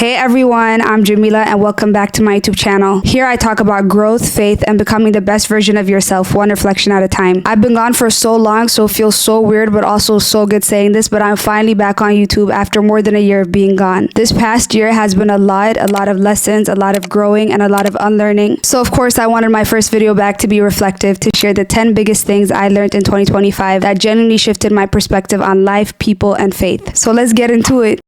Hey everyone, I'm Jamila and welcome back to my YouTube channel. Here I talk about growth, faith, and becoming the best version of yourself, one reflection at a time. I've been gone for so long, so it feels so weird but also so good saying this, but I'm finally back on YouTube after more than a year of being gone. This past year has been a lot of lessons, a lot of growing, and a lot of unlearning. So of course I wanted my first video back to be reflective, to share the 10 biggest things I learned in 2025 that genuinely shifted my perspective on life, people, and faith. So let's get into it.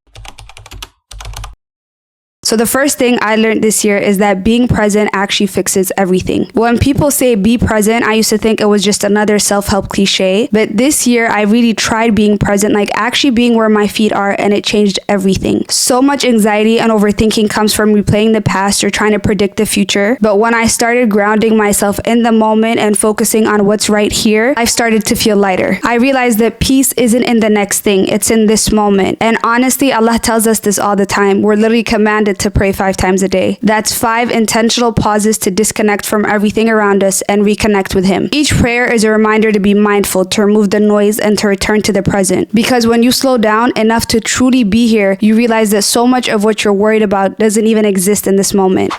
So the first thing I learned this year is that being present actually fixes everything. When people say be present, I used to think it was just another self-help cliche. But this year, I really tried being present, like actually being where my feet are, and it changed everything. So much anxiety and overthinking comes from replaying the past or trying to predict the future. But when I started grounding myself in the moment and focusing on what's right here, I started to feel lighter. I realized that peace isn't in the next thing, it's in this moment. And honestly, Allah tells us this all the time. We're literally commanded to pray 5 times a day. That's 5 intentional pauses to disconnect from everything around us and reconnect with Him. Each prayer is a reminder to be mindful, to remove the noise, and to return to the present. Because when you slow down enough to truly be here, you realize that so much of what you're worried about doesn't even exist in this moment.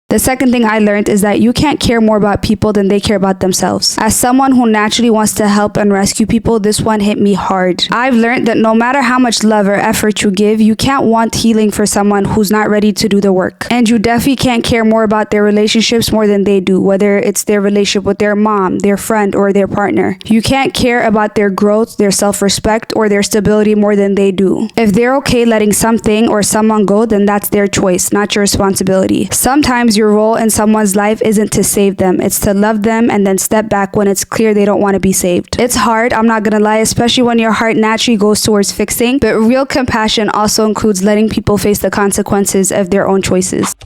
The second thing I learned is that you can't care more about people than they care about themselves. As someone who naturally wants to help and rescue people, this one hit me hard. I've learned that no matter how much love or effort you give, you can't want healing for someone who's not ready to do the work. And you definitely can't care more about their relationships more than they do, whether it's their relationship with their mom, their friend, or their partner. You can't care about their growth, their self-respect, or their stability more than they do. If they're okay letting something or someone go, then that's their choice, not your responsibility. Sometimes your role in someone's life isn't to save them, it's to love them and then step back when it's clear they don't want to be saved. It's hard, I'm not gonna lie, especially when your heart naturally goes towards fixing, but real compassion also includes letting people face the consequences of their own choices.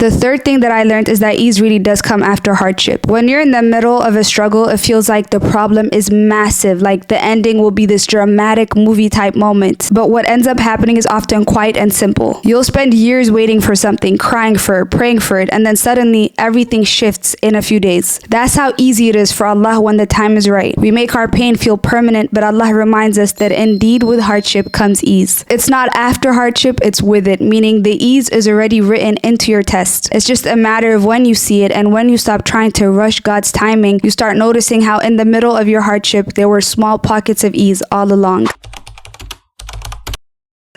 The third thing that I learned is that ease really does come after hardship. When you're in the middle of a struggle, it feels like the problem is massive, like the ending will be this dramatic movie type moment. But what ends up happening is often quiet and simple. You'll spend years waiting for something, crying for it, praying for it, and then suddenly everything shifts in a few days. That's how easy it is for Allah when the time is right. We make our pain feel permanent, but Allah reminds us that indeed with hardship comes ease. It's not after hardship, it's with it, meaning the ease is already written into your test. It's just a matter of when you see it, and when you stop trying to rush God's timing, you start noticing how in the middle of your hardship, there were small pockets of ease all along.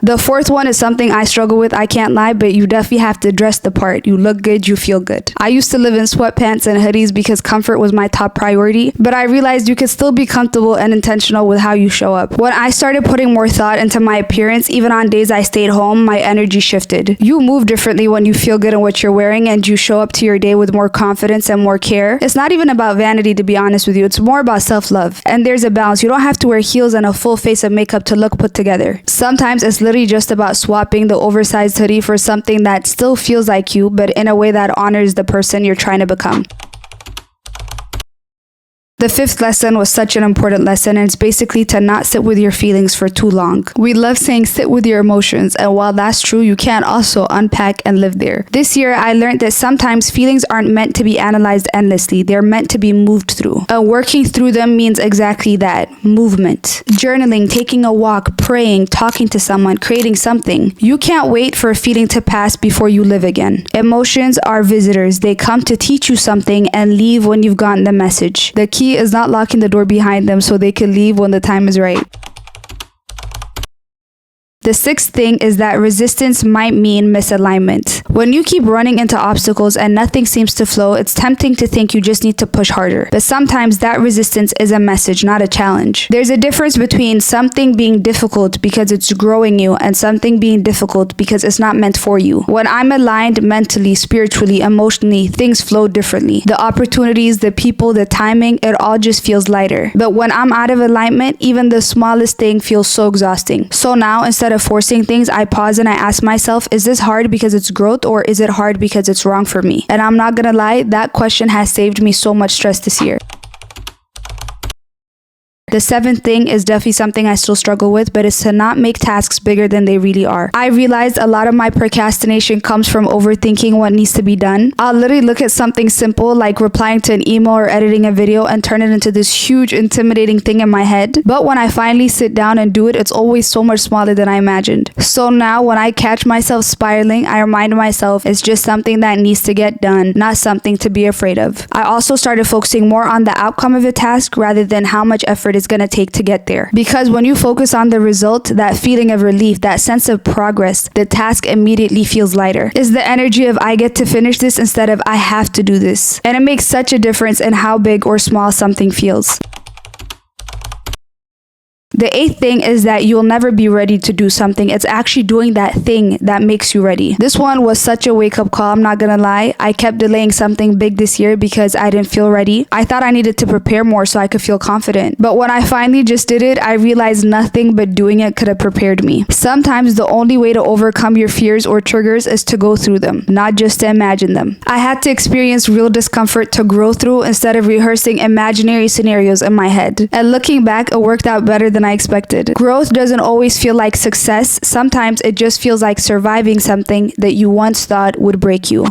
The fourth one is something I struggle with, I can't lie, but you definitely have to dress the part. You look good, you feel good. I used to live in sweatpants and hoodies because comfort was my top priority, but I realized you could still be comfortable and intentional with how you show up. When I started putting more thought into my appearance, even on days I stayed home, my energy shifted. You move differently when you feel good in what you're wearing and you show up to your day with more confidence and more care. It's not even about vanity, to be honest with you. It's more about self-love. And there's a balance. You don't have to wear heels and a full face of makeup to look put together. Sometimes it's literally just about swapping the oversized hoodie for something that still feels like you, but in a way that honors the person you're trying to become. The fifth lesson was such an important lesson, and it's basically to not sit with your feelings for too long. We love saying sit with your emotions, and while that's true, you can also unpack and live there. This year, I learned that sometimes feelings aren't meant to be analyzed endlessly. They're meant to be moved through. And working through them means exactly that, movement. Journaling, taking a walk, praying, talking to someone, creating something. You can't wait for a feeling to pass before you live again. Emotions are visitors. They come to teach you something and leave when you've gotten the message. The key is not locking the door behind them so they can leave when the time is right. The sixth thing is that resistance might mean misalignment. When you keep running into obstacles and nothing seems to flow, it's tempting to think you just need to push harder. But sometimes that resistance is a message, not a challenge. There's a difference between something being difficult because it's growing you and something being difficult because it's not meant for you. When I'm aligned mentally, spiritually, emotionally, things flow differently. The opportunities, the people, the timing, it all just feels lighter. But when I'm out of alignment, even the smallest thing feels so exhausting. So now, instead of forcing things, I pause and I ask myself, is this hard because it's growth, or is it hard because it's wrong for me? And I'm not gonna lie, that question has saved me so much stress this year. The seventh thing is definitely something I still struggle with, but it's to not make tasks bigger than they really are. I realized a lot of my procrastination comes from overthinking what needs to be done. I'll literally look at something simple like replying to an email or editing a video and turn it into this huge intimidating thing in my head. But when I finally sit down and do it, it's always so much smaller than I imagined. So now when I catch myself spiraling, I remind myself it's just something that needs to get done, not something to be afraid of. I also started focusing more on the outcome of a task rather than how much effort it's going to take to get there. Because when you focus on the result, that feeling of relief, that sense of progress, the task immediately feels lighter. It's the energy of I get to finish this instead of I have to do this. And it makes such a difference in how big or small something feels. The eighth thing is that you'll never be ready to do something. It's actually doing that thing that makes you ready. This one was such a wake-up call, I'm not gonna lie. I kept delaying something big this year because I didn't feel ready. I thought I needed to prepare more so I could feel confident. But when I finally just did it, I realized nothing but doing it could have prepared me. Sometimes the only way to overcome your fears or triggers is to go through them, not just to imagine them. I had to experience real discomfort to grow through instead of rehearsing imaginary scenarios in my head. And looking back, it worked out better than I expected. Growth doesn't always feel like success. Sometimes it just feels like surviving something that you once thought would break you.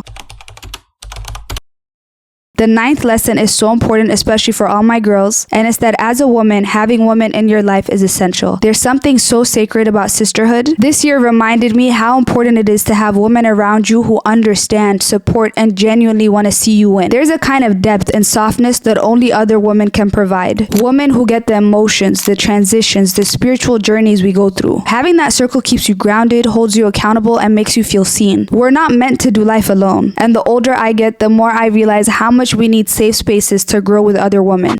The ninth lesson is so important, especially for all my girls, and it's that as a woman, having women in your life is essential. There's something so sacred about sisterhood. This year reminded me how important it is to have women around you who understand, support, and genuinely want to see you win. There's a kind of depth and softness that only other women can provide. Women who get the emotions, the transitions, the spiritual journeys we go through. Having that circle keeps you grounded, holds you accountable, and makes you feel seen. We're not meant to do life alone. And the older I get, the more I realize how much we need safe spaces to grow with other women.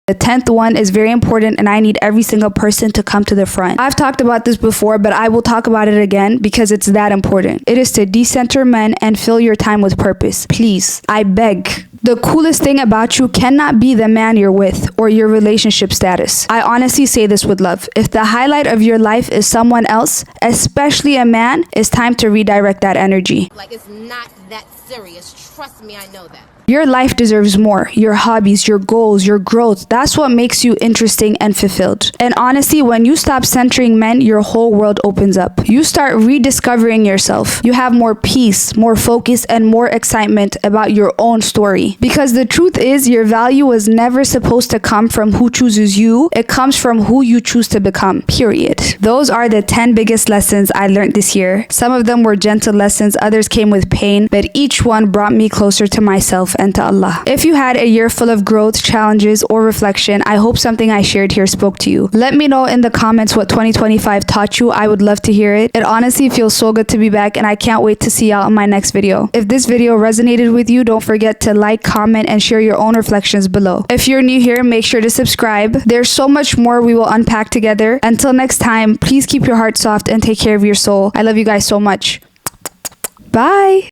The 10th one is very important, and I need every single person to come to the front. I've talked about this before, but I will talk about it again because it's that important. It is to decenter men and fill your time with purpose. Please, I beg. The coolest thing about you cannot be the man you're with or your relationship status. I honestly say this with love. If the highlight of your life is someone else, especially a man, it's time to redirect that energy. Like, it's not that serious. Trust me, I know that. Your life deserves more. Your hobbies, your goals, your growth. That's what makes you interesting and fulfilled. And honestly, when you stop centering men, your whole world opens up. You start rediscovering yourself. You have more peace, more focus, and more excitement about your own story. Because the truth is, your value was never supposed to come from who chooses you. It comes from who you choose to become, period. Those are the 10 biggest lessons I learned this year. Some of them were gentle lessons, others came with pain, but each one brought me closer to myself and to Allah. If you had a year full of growth, challenges, or reflection, I hope something I shared here spoke to you. Let me know in the comments what 2025 taught you. I would love to hear it. It honestly feels so good to be back, and I can't wait to see y'all in my next video. If this video resonated with you, don't forget to like, comment, and share your own reflections below. If you're new here, make sure to subscribe. There's so much more we will unpack together. Until next time, please keep your heart soft and take care of your soul. I love you guys so much. Bye!